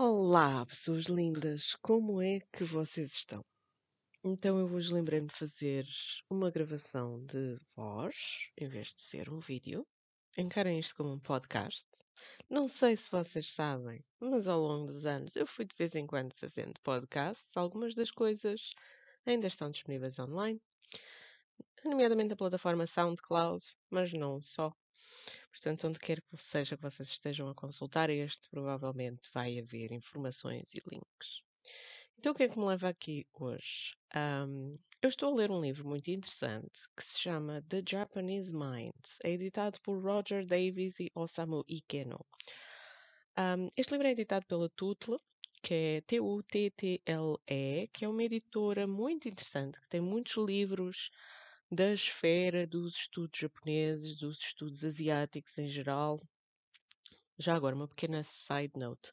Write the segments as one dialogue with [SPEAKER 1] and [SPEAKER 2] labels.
[SPEAKER 1] Olá, pessoas lindas, como é que vocês estão? Então eu hoje lembrei-me de fazer uma gravação de voz, em vez de ser um vídeo. Encarem isto como um podcast. Não sei se vocês sabem, mas ao longo dos anos eu fui de vez em quando fazendo podcasts. Algumas das coisas ainda estão disponíveis online, nomeadamente na plataforma SoundCloud, mas não só. Portanto, onde quer que seja que vocês estejam a consultar este, provavelmente vai haver informações e links. Então, o que é que me leva aqui hoje? Eu estou a ler um livro muito interessante que se chama The Japanese Mind. É editado por Roger Davies e Osamu Ikeno. Este livro é editado pela Tutle, que é T-U-T-T-L-E, que é uma editora muito interessante, que tem muitos livros da esfera dos estudos japoneses, dos estudos asiáticos em geral. Já agora, uma pequena side note.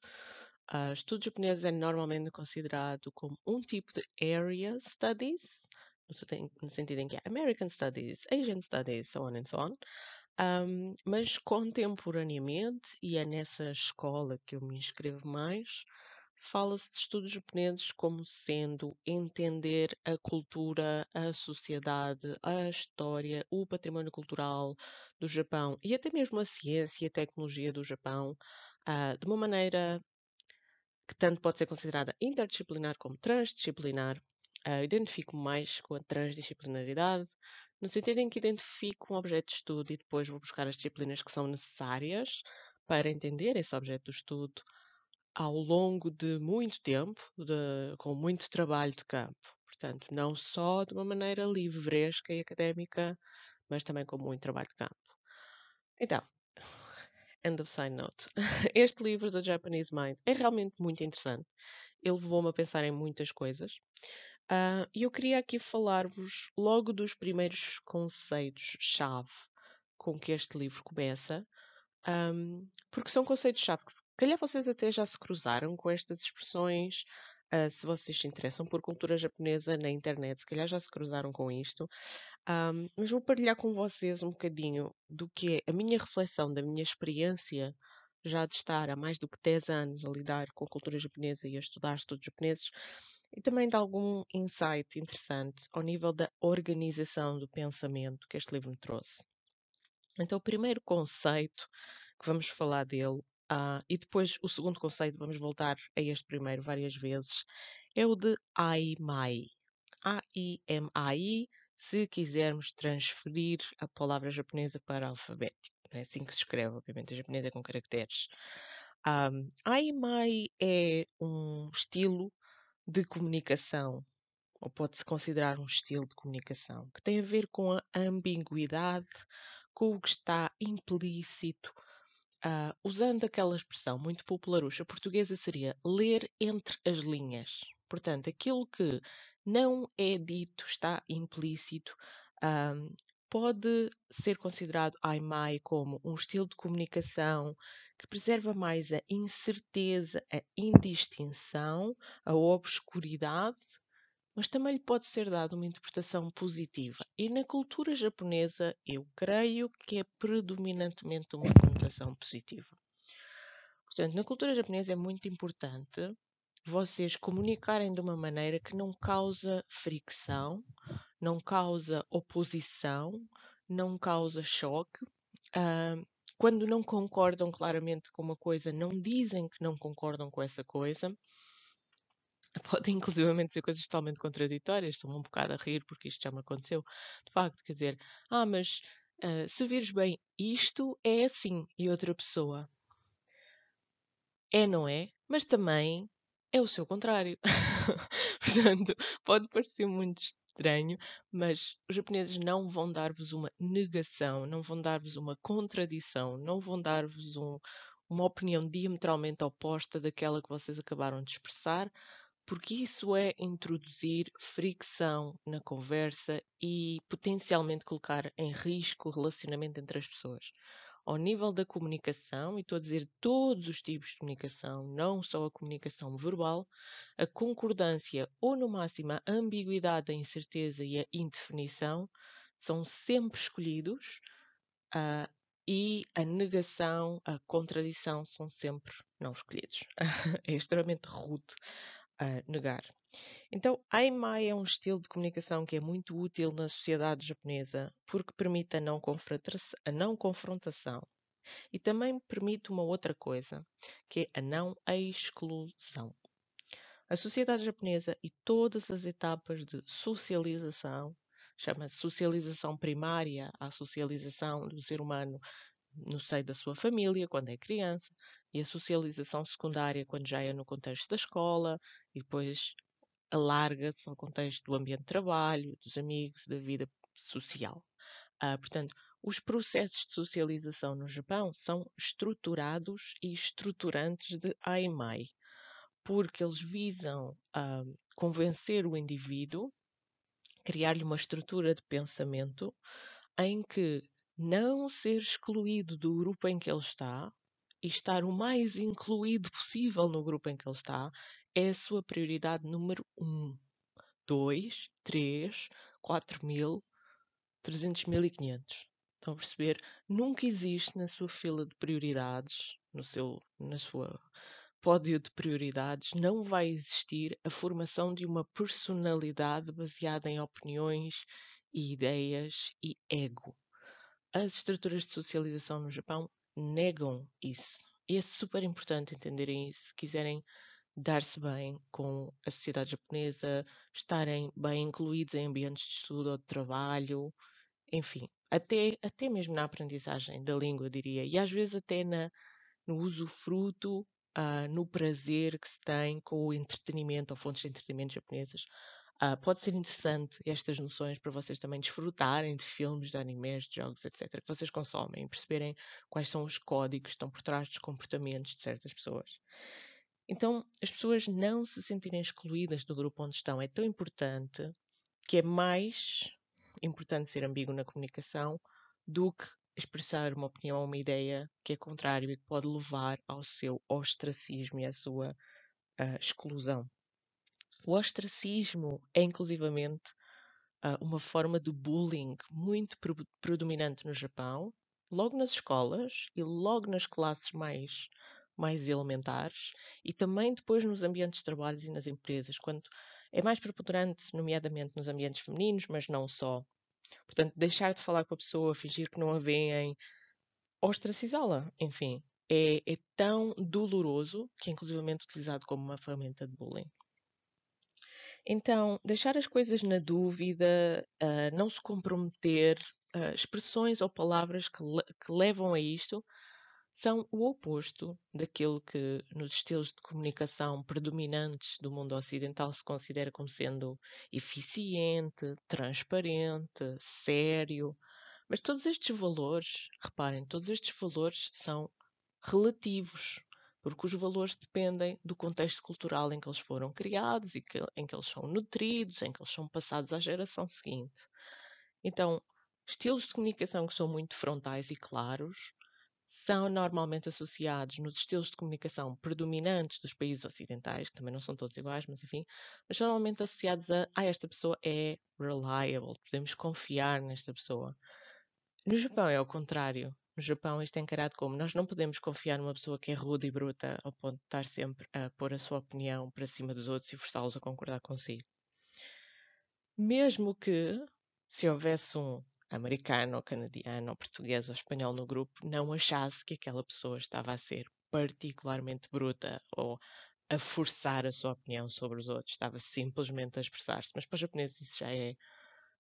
[SPEAKER 1] Estudos japoneses é normalmente considerado como um tipo de area studies, no sentido em que é American Studies, Asian Studies, so on and so on. Mas contemporaneamente, e é nessa escola que eu me inscrevo mais, fala-se de estudos japoneses como sendo entender a cultura, a sociedade, a história, o património cultural do Japão e até mesmo a ciência e a tecnologia do Japão, de uma maneira que tanto pode ser considerada interdisciplinar como transdisciplinar. Identifico mais com a transdisciplinaridade, no sentido em que identifico um objeto de estudo e depois vou buscar as disciplinas que são necessárias para entender esse objeto de estudo ao longo de muito tempo, com muito trabalho de campo. Portanto, não só de uma maneira livresca e académica, mas também com muito trabalho de campo. Então, end of side note. Este livro do Japanese Mind é realmente muito interessante. Ele levou-me a pensar em muitas coisas. E eu queria aqui falar-vos logo dos primeiros conceitos-chave com que este livro começa, porque são conceitos-chave que, se calhar, vocês até já se cruzaram com estas expressões. Se vocês se interessam por cultura japonesa na internet, se calhar já se cruzaram com isto. Mas vou partilhar com vocês um bocadinho do que é a minha reflexão, da minha experiência já de estar há mais do que 10 anos a lidar com a cultura japonesa e a estudar estudos japoneses, e também de algum insight interessante ao nível da organização do pensamento que este livro me trouxe. Então, o primeiro conceito que vamos falar dele, e depois o segundo conceito, vamos voltar a este primeiro várias vezes, é o de Aimai. A-I-M-A-I, se quisermos transferir a palavra japonesa para alfabético. É assim que se escreve, obviamente, a japonesa é com caracteres. Aimai é um estilo de comunicação, ou pode-se considerar um estilo de comunicação, que tem a ver com a ambiguidade, com o que está implícito. Usando aquela expressão muito popularucha portuguesa, seria ler entre as linhas. Portanto, aquilo que não é dito, está implícito, pode ser considerado Aimai como um estilo de comunicação que preserva mais a incerteza, a indistinção, a obscuridade, mas também lhe pode ser dada uma interpretação positiva. E na cultura japonesa, eu creio que é predominantemente uma conotação positiva. Portanto, na cultura japonesa é muito importante vocês comunicarem de uma maneira que não causa fricção, não causa oposição, não causa choque. Quando não concordam claramente com uma coisa, não dizem que não concordam com essa coisa. Podem inclusivamente ser coisas totalmente contraditórias. Estou-me um bocado a rir porque isto já me aconteceu. De facto, quer dizer, mas se vires bem, isto é assim. E outra pessoa é, não é? Mas também é o seu contrário. Portanto, pode parecer muito estranho, mas os japoneses não vão dar-vos uma negação, não vão dar-vos uma contradição, não vão dar-vos uma opinião diametralmente oposta daquela que vocês acabaram de expressar, porque isso é introduzir fricção na conversa e potencialmente colocar em risco o relacionamento entre as pessoas. Ao nível da comunicação, e estou a dizer todos os tipos de comunicação, não só a comunicação verbal, a concordância ou, no máximo, a ambiguidade, a incerteza e a indefinição são sempre escolhidos e a negação, a contradição são sempre não escolhidos. É extremamente rude negar. Então, Aimai é um estilo de comunicação que é muito útil na sociedade japonesa porque permite a não confrontação e também permite uma outra coisa, que é a não exclusão. A sociedade japonesa e todas as etapas de socialização, chama-se socialização primária, a socialização do ser humano no seio da sua família, quando é criança, e a socialização secundária, quando já é no contexto da escola, e depois alarga-se ao contexto do ambiente de trabalho, dos amigos, da vida social. Portanto, os processos de socialização no Japão são estruturados e estruturantes de Aimai, porque eles visam convencer o indivíduo, criar-lhe uma estrutura de pensamento em que não ser excluído do grupo em que ele está e estar o mais incluído possível no grupo em que ele está é a sua prioridade número 1. 2, 3, 4.000, 300.500. Estão a perceber? Nunca existe na sua fila de prioridades, na sua pódio de prioridades, não vai existir a formação de uma personalidade baseada em opiniões e ideias e ego. As estruturas de socialização no Japão negam isso. E é super importante entenderem isso se quiserem dar-se bem com a sociedade japonesa, estarem bem incluídos em ambientes de estudo ou de trabalho, enfim, até mesmo na aprendizagem da língua, diria, e às vezes até no usufruto, no prazer que se tem com o entretenimento ou fontes de entretenimento japonesas. Pode ser interessante estas noções para vocês também desfrutarem de filmes, de animes, de jogos, etc., que vocês consomem, perceberem quais são os códigos que estão por trás dos comportamentos de certas pessoas. Então, as pessoas não se sentirem excluídas do grupo onde estão é tão importante que é mais importante ser ambíguo na comunicação do que expressar uma opinião ou uma ideia que é contrário e que pode levar ao seu ostracismo e à sua exclusão. O ostracismo é, inclusivamente, uma forma de bullying muito predominante no Japão, logo nas escolas e logo nas classes mais elementares e também depois nos ambientes de trabalho e nas empresas, quando é mais preponderante, nomeadamente nos ambientes femininos, mas não só. Portanto, deixar de falar com a pessoa, fingir que não a veem, ostracizá-la, enfim, é tão doloroso que é inclusivamente utilizado como uma ferramenta de bullying. Então, deixar as coisas na dúvida, não se comprometer, expressões ou palavras que levam a isto são o oposto daquilo que nos estilos de comunicação predominantes do mundo ocidental se considera como sendo eficiente, transparente, sério. Mas todos estes valores, reparem, todos estes valores são relativos, porque os valores dependem do contexto cultural em que eles foram criados e em que eles são nutridos, em que eles são passados à geração seguinte. Então, estilos de comunicação que são muito frontais e claros são normalmente associados nos estilos de comunicação predominantes dos países ocidentais, que também não são todos iguais, mas enfim, mas são normalmente associados a esta pessoa é reliable, podemos confiar nesta pessoa. No Japão é ao contrário. No Japão isto é encarado como nós não podemos confiar numa pessoa que é rude e bruta ao ponto de estar sempre a pôr a sua opinião para cima dos outros e forçá-los a concordar consigo. Mesmo que, se houvesse um americano, ou canadiano, ou português, ou espanhol no grupo, não achasse que aquela pessoa estava a ser particularmente bruta ou a forçar a sua opinião sobre os outros, estava simplesmente a expressar-se. Mas para os japoneses isso já é,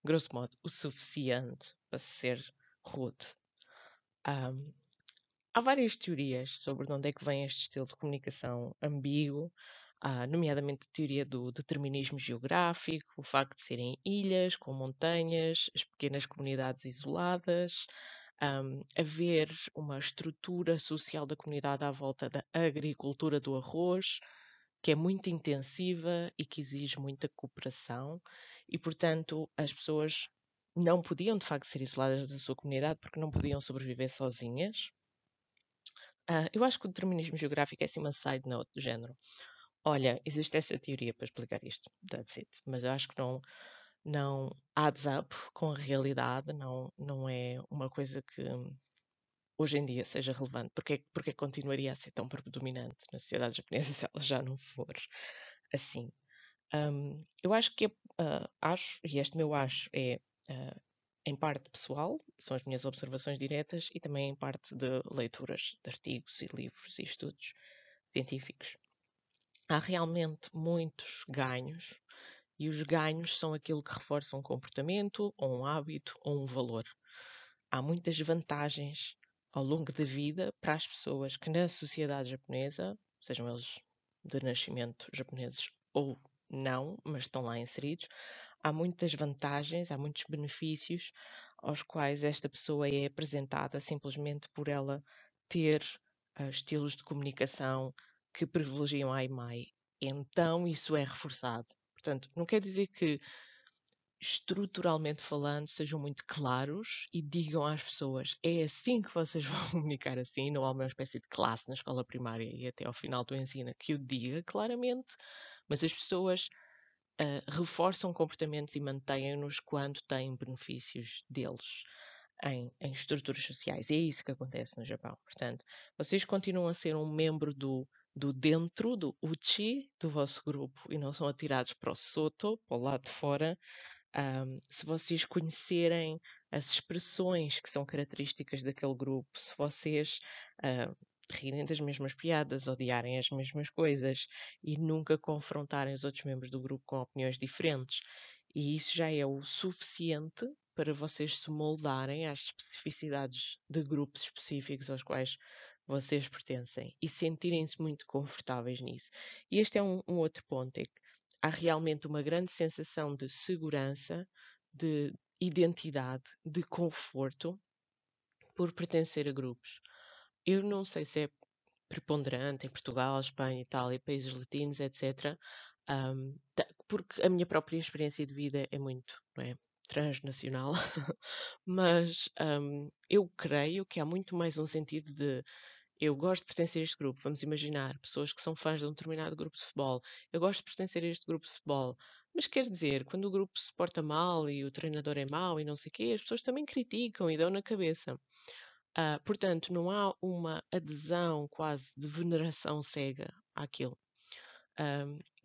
[SPEAKER 1] grosso modo, o suficiente para ser rude. Há várias teorias sobre de onde é que vem este estilo de comunicação ambíguo, nomeadamente a teoria do determinismo geográfico, o facto de serem ilhas com montanhas, as pequenas comunidades isoladas, haver uma estrutura social da comunidade à volta da agricultura do arroz, que é muito intensiva e que exige muita cooperação, e portanto as pessoas não podiam de facto ser isoladas da sua comunidade porque não podiam sobreviver sozinhas. Eu acho que o determinismo geográfico é assim uma side note do género. Olha, existe essa teoria para explicar isto, that's it. Mas eu acho que não adds up com a realidade, não é uma coisa hoje em dia seja relevante, porque continuaria a ser tão predominante na sociedade japonesa se ela já não for assim. Eu acho que e este meu acho é em parte pessoal, são as minhas observações diretas, e também em parte de leituras de artigos e livros e estudos científicos. Há realmente muitos ganhos, e os ganhos são aquilo que reforça um comportamento, ou um hábito, ou um valor. Há muitas vantagens ao longo da vida para as pessoas que na sociedade japonesa, sejam eles de nascimento japoneses ou não, mas estão lá inseridos, há muitas vantagens, há muitos benefícios aos quais esta pessoa é apresentada simplesmente por ela ter estilos de comunicação que privilegiam a IMAI. Então isso é reforçado. Portanto, não quer dizer que estruturalmente falando, sejam muito claros e digam às pessoas: é assim que vocês vão comunicar assim. Não há uma espécie de classe na escola primária e até ao final do ensino que o diga claramente, mas as pessoas reforçam comportamentos e mantêm-nos quando têm benefícios deles em estruturas sociais. E é isso que acontece no Japão. Portanto, vocês continuam a ser um membro do dentro, do uchi, do vosso grupo, e não são atirados para o soto, para o lado de fora. Se vocês conhecerem as expressões que são características daquele grupo, se vocês rirem das mesmas piadas, odiarem as mesmas coisas e nunca confrontarem os outros membros do grupo com opiniões diferentes, e isso já é o suficiente para vocês se moldarem às especificidades de grupos específicos aos quais vocês pertencem e sentirem-se muito confortáveis nisso. E este é um outro ponto, é que há realmente uma grande sensação de segurança, de identidade, de conforto por pertencer a grupos. Eu não sei se é preponderante em Portugal, Espanha, Itália, países latinos, etc. Porque a minha própria experiência de vida é muito, não é, transnacional, mas eu creio que há muito mais um sentido de eu gosto de pertencer a este grupo. Vamos imaginar pessoas que são fãs de um determinado grupo de futebol. Eu gosto de pertencer a este grupo de futebol. Mas quer dizer, quando o grupo se porta mal e o treinador é mau e não sei o quê, as pessoas também criticam e dão na cabeça. Portanto, não há uma adesão quase de veneração cega àquilo.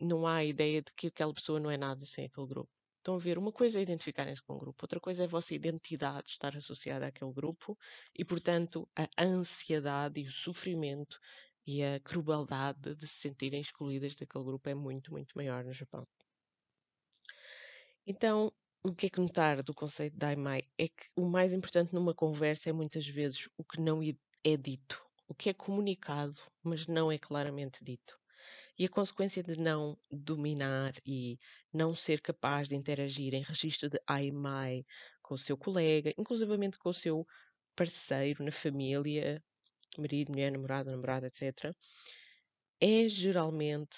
[SPEAKER 1] Não há a ideia de que aquela pessoa não é nada sem aquele grupo. Estão a ver? Uma coisa é identificarem-se com um grupo, outra coisa é a vossa identidade estar associada àquele grupo e, portanto, a ansiedade e o sofrimento e a crueldade de se sentirem excluídas daquele grupo é muito, muito maior no Japão. Então, o que é que notar do conceito de Daimai é que o mais importante numa conversa é muitas vezes o que não é dito, o que é comunicado, mas não é claramente dito. E a consequência de não dominar e não ser capaz de interagir em registro de ai mai com o seu colega, inclusivamente com o seu parceiro na família, marido, mulher, namorado, namorada, etc., é geralmente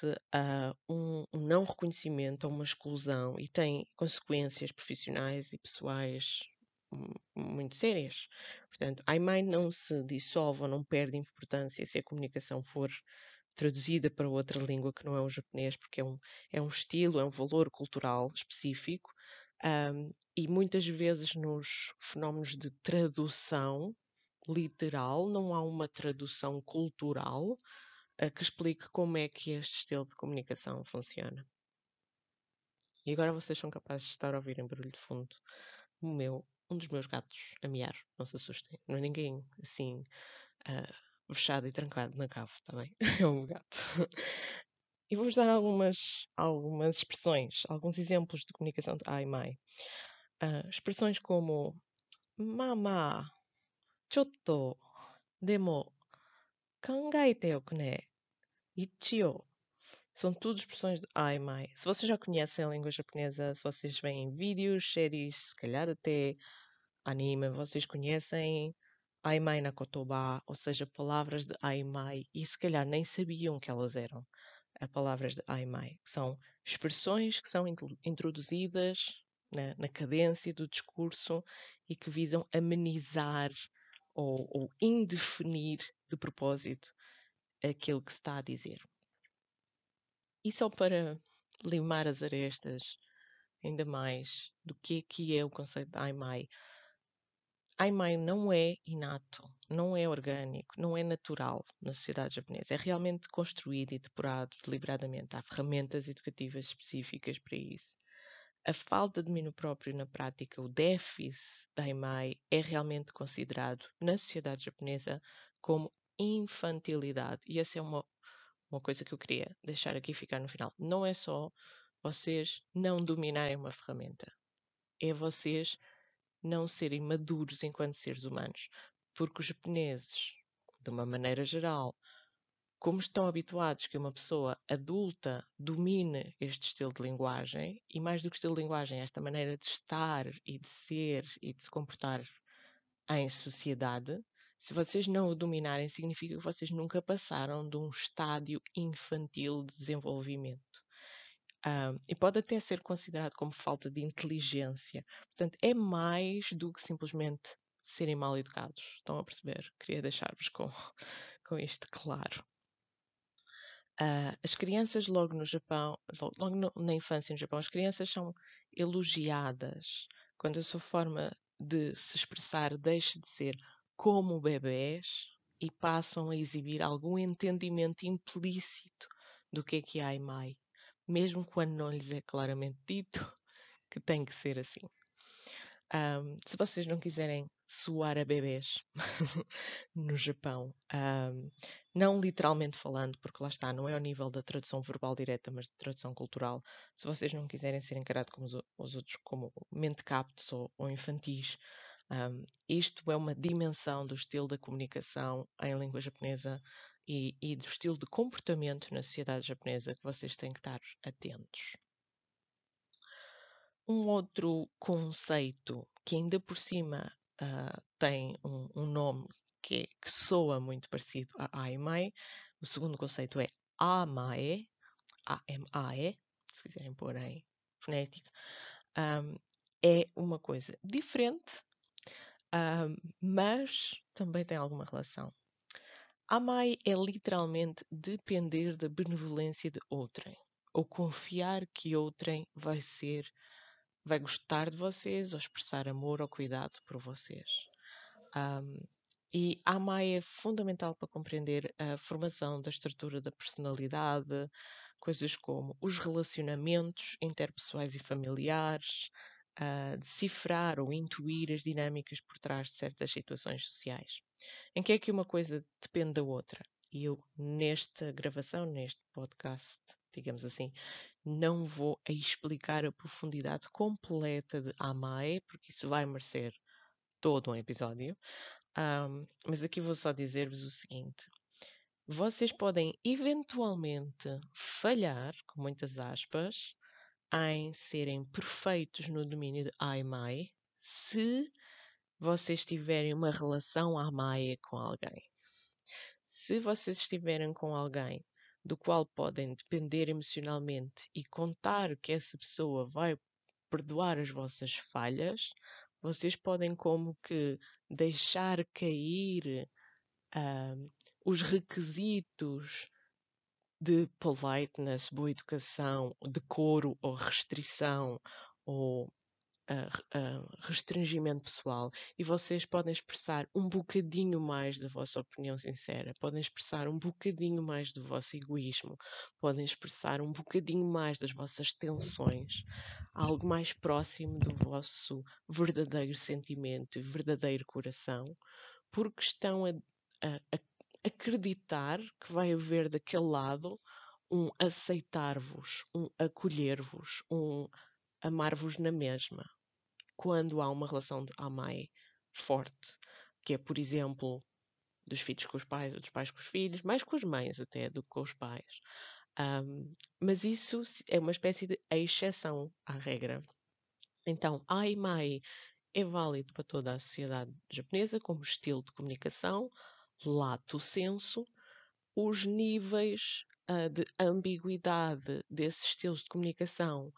[SPEAKER 1] um não reconhecimento ou uma exclusão e tem consequências profissionais e pessoais muito sérias. Portanto, a IMAI não se dissolve ou não perde importância se a comunicação for traduzida para outra língua que não é o japonês, porque é um estilo, é um valor cultural específico, e muitas vezes nos fenómenos de tradução literal não há uma tradução cultural que explique como é que este estilo de comunicação funciona. E agora vocês são capazes de estar a ouvir em barulho de fundo um dos meus gatos a miar, não se assustem, não é ninguém assim fechado e trancado na cave, está bem? É um gato. E vou-vos dar algumas expressões, alguns exemplos de comunicação de ai mai. Expressões como mama, chotto, demo, kangaite oku ne, ichio. São tudo expressões de ai mai. Se vocês já conhecem a língua japonesa, se vocês veem vídeos, séries, se calhar até anime, vocês conhecem ai mai na kotoba, ou seja, palavras de ai mai, e se calhar nem sabiam que elas eram palavras de ai mai, que são expressões que são introduzidas na cadência do discurso e que visam amenizar ou indefinir de propósito aquilo que se está a dizer. E só para limar as arestas ainda mais do que é o conceito de ai mai, Aimmai não é inato, não é orgânico, não é natural na sociedade japonesa. É realmente construído e depurado deliberadamente. Há ferramentas educativas específicas para isso. A falta de domínio próprio na prática, o déficit da Aimmai, é realmente considerado na sociedade japonesa como infantilidade. E essa é uma coisa que eu queria deixar aqui ficar no final. Não é só vocês não dominarem uma ferramenta. É vocês não serem maduros enquanto seres humanos. Porque os japoneses, de uma maneira geral, como estão habituados que uma pessoa adulta domine este estilo de linguagem, e mais do que estilo de linguagem, esta maneira de estar e de ser e de se comportar em sociedade, se vocês não o dominarem, significa que vocês nunca passaram de um estádio infantil de desenvolvimento. E pode até ser considerado como falta de inteligência. Portanto, é mais do que simplesmente serem mal educados. Estão a perceber? Queria deixar-vos com isto claro. As crianças logo no Japão, na infância no Japão, as crianças são elogiadas quando a sua forma de se expressar deixa de ser como bebés e passam a exibir algum entendimento implícito do que é Aimmai, mesmo quando não lhes é claramente dito que tem que ser assim. Se vocês não quiserem soar a bebés no Japão, não literalmente falando, porque lá está, não é ao nível da tradução verbal direta, mas de tradução cultural. Se vocês não quiserem ser encarados como os outros, como mentecaptos ou infantis, isto é uma dimensão do estilo da comunicação em língua japonesa e do estilo de comportamento na sociedade japonesa que vocês têm que estar atentos. Um outro conceito que ainda por cima tem um nome que soa muito parecido a Aimmai. O segundo conceito é Amae, A-M-A-E, se quiserem pôr em fonética. É uma coisa diferente, mas também tem alguma relação. Amai é literalmente depender da benevolência de outrem, ou confiar que outrem vai gostar de vocês, ou expressar amor ou cuidado por vocês. E a AMAI é fundamental para compreender a formação da estrutura da personalidade, coisas como os relacionamentos interpessoais e familiares, decifrar ou intuir as dinâmicas por trás de certas situações sociais. Em que é que uma coisa depende da outra? E eu, nesta gravação, neste podcast, digamos assim, não vou explicar a profundidade completa de Amae, porque isso vai merecer todo um episódio. Mas aqui vou só dizer-vos o seguinte: vocês podem eventualmente falhar, com muitas aspas, em serem perfeitos no domínio de Aimmai se vocês tiverem uma relação Aimmai com alguém. Se vocês estiverem com alguém do qual podem depender emocionalmente e contar que essa pessoa vai perdoar as vossas falhas, vocês podem como que deixar cair os requisitos de politeness, boa educação, decoro ou restrição ou restringimento pessoal, e vocês podem expressar um bocadinho mais da vossa opinião sincera, podem expressar um bocadinho mais do vosso egoísmo, podem expressar um bocadinho mais das vossas tensões, algo mais próximo do vosso verdadeiro sentimento e verdadeiro coração, porque estão a acreditar que vai haver daquele lado um aceitar-vos, um acolher-vos, um amar-vos na mesma, quando há uma relação de amai forte, que é, por exemplo, dos filhos com os pais ou dos pais com os filhos, mais com as mães até do que com os pais. Mas isso é uma espécie de exceção à regra. Então, Aimmai é válido para toda a sociedade japonesa como estilo de comunicação, lato sensu. Os níveis de ambiguidade desses estilos de comunicação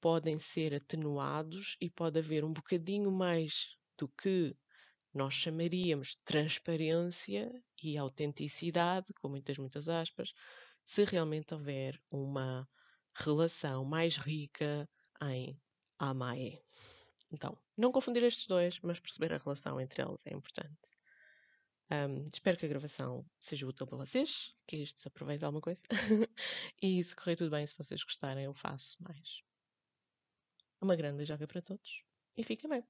[SPEAKER 1] podem ser atenuados e pode haver um bocadinho mais do que nós chamaríamos de transparência e autenticidade, com muitas aspas, se realmente houver uma relação mais rica em Amae. Então, não confundir estes dois, mas perceber a relação entre eles é importante. Espero que a gravação seja útil para vocês, que isto se aproveite alguma coisa. E se correr tudo bem, se vocês gostarem, eu faço mais. Uma grande beijoca para todos e fiquem bem.